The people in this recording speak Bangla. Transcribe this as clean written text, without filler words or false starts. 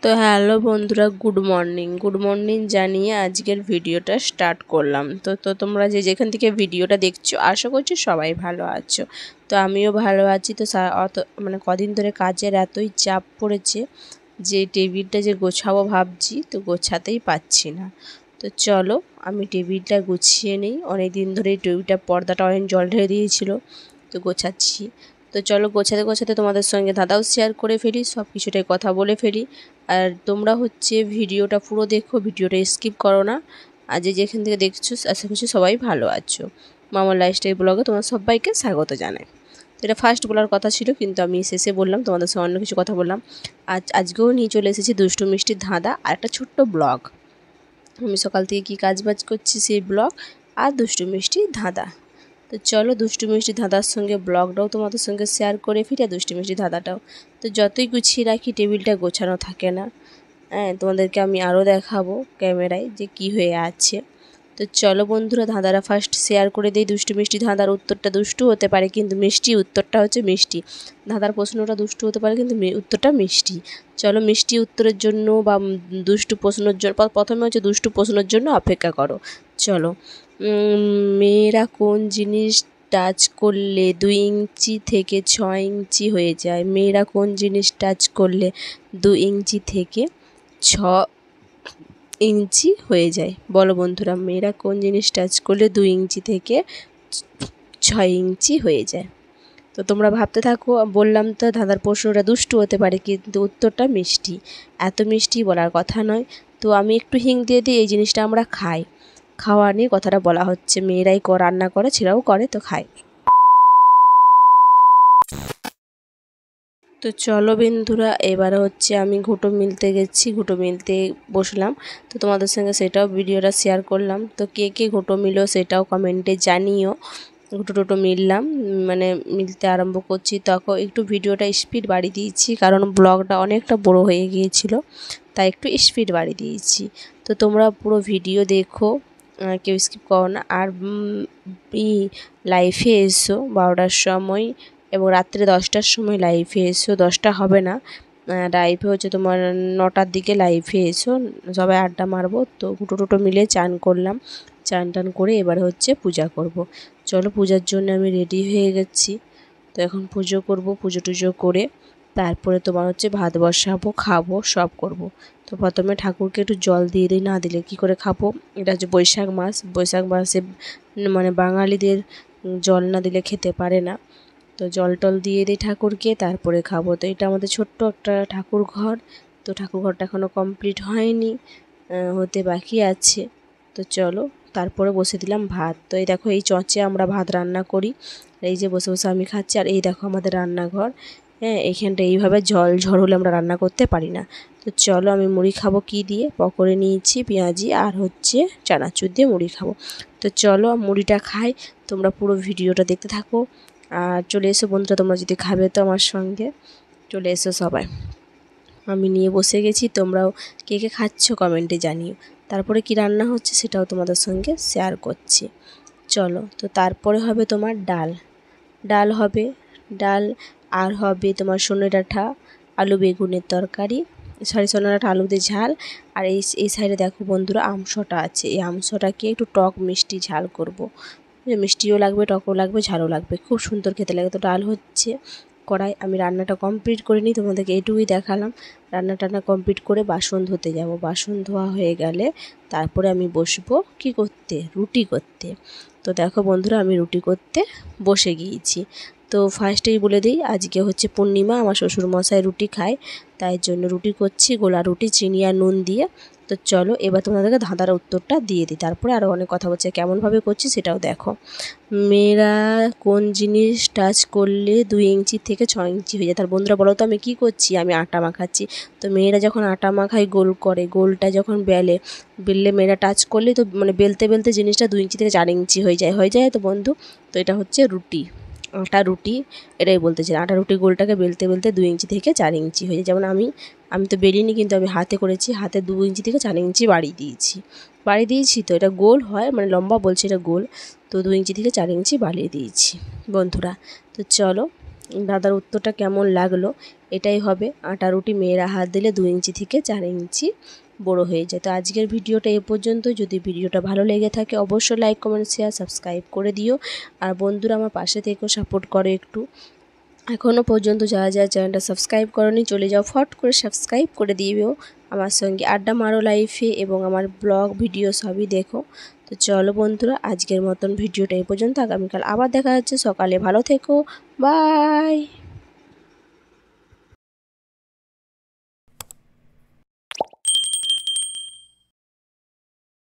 তো হ্যালো বন্ধুরা, গুড মর্নিং জানিয়ে আজকের ভিডিওটা স্টার্ট করলাম। তো তোমরা যেখান থেকে ভিডিওটা দেখছো আশা করছি সবাই ভালো আছো। তো আমিও ভালো আছি। তো কদিন ধরে কাজের এতই চাপ পড়েছে যে টেবিলটা যে গোছাবো ভাবছি, তো গোছাতেই পাচ্ছি না। তো চলো আমি টেবিলটা গুছিয়ে নিই। অনেক দিন ধরে টেবিলটা পর্দাটা অনেক জল ঢেলে দিয়েছিল, তো গোছাচ্ছি। তো চলো গোছাতে গোছাতে তোমাদের সঙ্গে দাদাও শেয়ার করে ফেলি, সব কিছুটাই কথা বলে ফেলি। আর তোমরা ভিডিওটা পুরো দেখো, ভিডিওটা স্কিপ করো না। আর যেখান থেকে দেখছো আশা করছি সবাই ভালো আছো। মামার লাইফস্টাইল ব্লগে তোমার সবাইকে স্বাগত জানাই। তো এটা ফার্স্ট বলার কথা ছিল, কিন্তু আমি শেষে বললাম, তোমাদের সঙ্গে অন্য কিছু কথা বললাম। আজকেও নিয়ে চলে এসেছি দুষ্টু মিষ্টির ধাঁধা আর একটা ছোট্ট ব্লগ। আমি সকাল থেকে কী কাজবাজ করছি সেই ব্লগ আর দুষ্টু মিষ্টির ধাঁধা। তো চলো দুষ্টু মিষ্টি ধাঁধার সঙ্গে ব্লগটাও তোমাদের সঙ্গে শেয়ার করে ফিরে, দুষ্টু মিষ্টি ধাঁধাটাও। তো যতই গুছিয়ে রাখি টেবিলটা গোছানো থাকে না। তোমাদেরকে আমি আরও দেখাবো ক্যামেরায় যে কি হয়ে আছে। তো চলো বন্ধুরা ধাঁধাটা ফার্স্ট শেয়ার করে দিই। দুষ্টু মিষ্টি ধাঁধার উত্তরটা দুষ্টু হতে পারে, কিন্তু মিষ্টি উত্তরটা হচ্ছে মিষ্টি। ধাঁধার প্রশ্নটা দুষ্টু হতে পারে, কিন্তু উত্তরটা মিষ্টি। চলো মিষ্টি উত্তরের জন্য বা দুষ্টু প্রশ্নের জন্য, প্রথমে হচ্ছে দুষ্টু প্রশ্নের জন্য অপেক্ষা করো। চলো, মেয়েরা কোন জিনিস টাচ করলে 2 ইঞ্চি থেকে 6 ইঞ্চি হয়ে যায়? মেয়েরা কোন জিনিস টাচ করলে 2 ইঞ্চি থেকে 6 ইঞ্চি হয়ে যায়? বলো বন্ধুরা, মেয়েরা কোন জিনিস টাচ করলে 2 ইঞ্চি থেকে 6 ইঞ্চি হয়ে যায়? তো তোমরা ভাবতে থাকো। বললাম তো ধাঁধার প্রশ্নটা দুষ্টু হতে পারে, কিন্তু উত্তরটা মিষ্টি। এত মিষ্টি বলার কথা নয়। তো আমি একটু হিং দিয়ে দিই, এই জিনিসটা আমরা খাই। খাওয়া নিয়ে কথাটা বলা হচ্ছে। মেয়েরাই রান্না করে, ছেলেরাও করে, তো খায়। তো চলো বন্ধুরা, এবারে আমি ঘুঁটো মিলতে গেছি, ঘুঁটো মিলতে বসলাম। তো তোমাদের সঙ্গে সেটাও ভিডিওটা শেয়ার করলাম। তো কে কে ঘুঁটো মিলো সেটাও কমেন্টে জানিও। ঘুঁটো টুটো মিললাম, মিলতে আরম্ভ করছি। তখন একটু ভিডিওটা স্পিড বাড়িয়ে দিয়েছি, কারণ ব্লগটা অনেকটা বড় হয়ে গিয়েছিল, তাই একটু স্পিড বাড়িয়ে দিয়েছি। তো তোমরা পুরো ভিডিও দেখো, কেউ স্কিপ করো না। আর লাইভে এসো 12টার সময় এবং রাত্রে 10টার সময় লাইভে এসো। 10টা হবে না, লাইভে তোমার 9টার দিকে লাইভে এসো, সবাই আড্ডা মারবো। তো ঘুঁটো টুটো মিলে চান করলাম, চান টান করে এবার পূজা করব। চলো পূজার জন্য আমি রেডি হয়ে গেছি। তো এখন পুজো করব, পুজো টুজো করে তারপরে তোমার ভাত বসাবো, খাবো, সব করব। তো প্রথমে ঠাকুরকে একটু জল দিয়ে দিই, না দিলে কি করে খাবো? এটা বৈশাখ মাস, বৈশাখ মাসে বাঙালিদের জল না দিলে খেতে পারে না। তো জল টল দিয়ে দিই ঠাকুরকে, তারপরে খাবো। তো এটা আমাদের ছোট্ট একটা ঠাকুর ঘর। তো ঠাকুর ঘরটা এখনও কমপ্লিট হয়নি, হতে বাকি আছে। তো চলো তারপরে বসে দিলাম ভাত। তো এই দেখো, এই চঁচে আমরা ভাত রান্না করি। এই যে বসে বসে আমি খাচ্ছি। আর এই দেখো আমাদের রান্নাঘর। এইখানটা এইভাবে ঝড় হলে আমরা রান্না করতে পারি না। তো চলো আমি মুড়ি খাবো কি দিয়ে, পকোড়ে নিয়েছি, পেঁয়াজি আর চানাচুর দিয়ে মুড়ি খাবো। তো চলো মুড়িটা খাই, তোমরা পুরো ভিডিওটা দেখতে থাকো। আর চলে এসো বন্ধুরা, তোমরা যদি খাবে তো আমার সঙ্গে চলে এসো সবাই। আমি নিয়ে বসে গেছি, তোমরাও কে কে খাচ্ছ কমেন্টে জানিও। তারপরে কি রান্না হচ্ছে সেটাও তোমাদের সঙ্গে শেয়ার করছি। চলো, তো তারপরে হবে তোমার ডাল হবে, ডাল আর হবে তোমার সোনে ডাঁটা আলু বেগুনের তরকারি, সোনে ডাঁটা আলু দিয়ে ঝাল। আর এই সাইডে দেখো বন্ধুরা আমসটা আছে, এই আমসটাকে একটু টক মিষ্টি ঝাল করব। মিষ্টিও লাগবে, টকও লাগবে, ঝালও লাগবে, খুব সুন্দর খেতে লাগে। তো ডাল হচ্ছে কড়াই, আমি রান্নাটা কমপ্লিট করে নিই, তোমাদেরকে এটুকুই দেখালাম। রান্না কমপ্লিট করে বাসন ধুতে যাব। বাসন ধোয়া হয়ে গেলে তারপরে আমি বসবো কি করতে, রুটি করতে। তো দেখো বন্ধুরা, আমি রুটি করতে বসে গিয়েছি। তো ফার্স্টেই বলে দিই, আজকে পূর্ণিমা, আমার শ্বশুরমশাই রুটি খায়, তাই জন্য রুটি করছি, গোলা রুটি চিনি আর নুন দিয়ে। তো চলো এবার তোমাদেরকে ধাঁধার উত্তরটা দিয়ে দিই, তারপরে আরও অনেক কথা বলছে, কেমনভাবে করছি সেটাও দেখো। মেয়েরা কোন জিনিস টাচ করলে 2 ইঞ্চি থেকে 6 ইঞ্চি হয়ে যায়? তার বন্ধুরা বলো তো আমি কী করছি? আমি আটা মাখাচ্ছি। তো মেয়েরা যখন আটা মাখায় গোল করে, গোলটা যখন বেললে মেয়েরা টাচ করলে তো বেলতে বেলতে জিনিসটা 2 ইঞ্চি থেকে 4 ইঞ্চি হয়ে যায় তো বন্ধু। তো এটা রুটি, আটা রুটি, এটাই বলতে চাই। আটা রুটি গোলটাকে বেলতে বেলতে 2 ইঞ্চি থেকে 4 ইঞ্চি হয়ে যায়। যেমন আমি তো বেলিনি, কিন্তু আমি হাতে করেছি, হাতে 2 ইঞ্চি থেকে 4 ইঞ্চি বাড়িয়ে দিয়েছি। তো এটা গোল হয়, লম্বা বলছি, এটা গোল। তো 2 ইঞ্চি থেকে 4 ইঞ্চি বাড়িয়ে দিয়েছি বন্ধুরা। তো চলো দাদার উত্তরটা কেমন লাগলো। এটাই হবে আটা রুটি মেয়েরা হাত দিলে 2 ইঞ্চি থেকে 4 ইঞ্চি বড় হয়ে যায়। তো আজকের ভিডিওটা এ পর্যন্ত। যদি ভিডিওটা ভালো লেগে থাকে অবশ্যই লাইক কমেন্ট শেয়ার সাবস্ক্রাইব করে দিও। আর বন্ধুরা আমার পাশে থেকেও সাপোর্ট করো একটু। এখনও পর্যন্ত যারা যারা চ্যানেলটা সাবস্ক্রাইব করোনি চলে যাও, ফট করে সাবস্ক্রাইব করে দিও। আমার সঙ্গে আড্ডা মারো লাইফে এবং আমার ব্লগ ভিডিও সবই দেখো। তো চলো বন্ধুরা, আজকের মতন ভিডিওটা এই পর্যন্ত। আগামীকাল আবার দেখা যাচ্ছে সকালে। ভালো থেকো, বাই।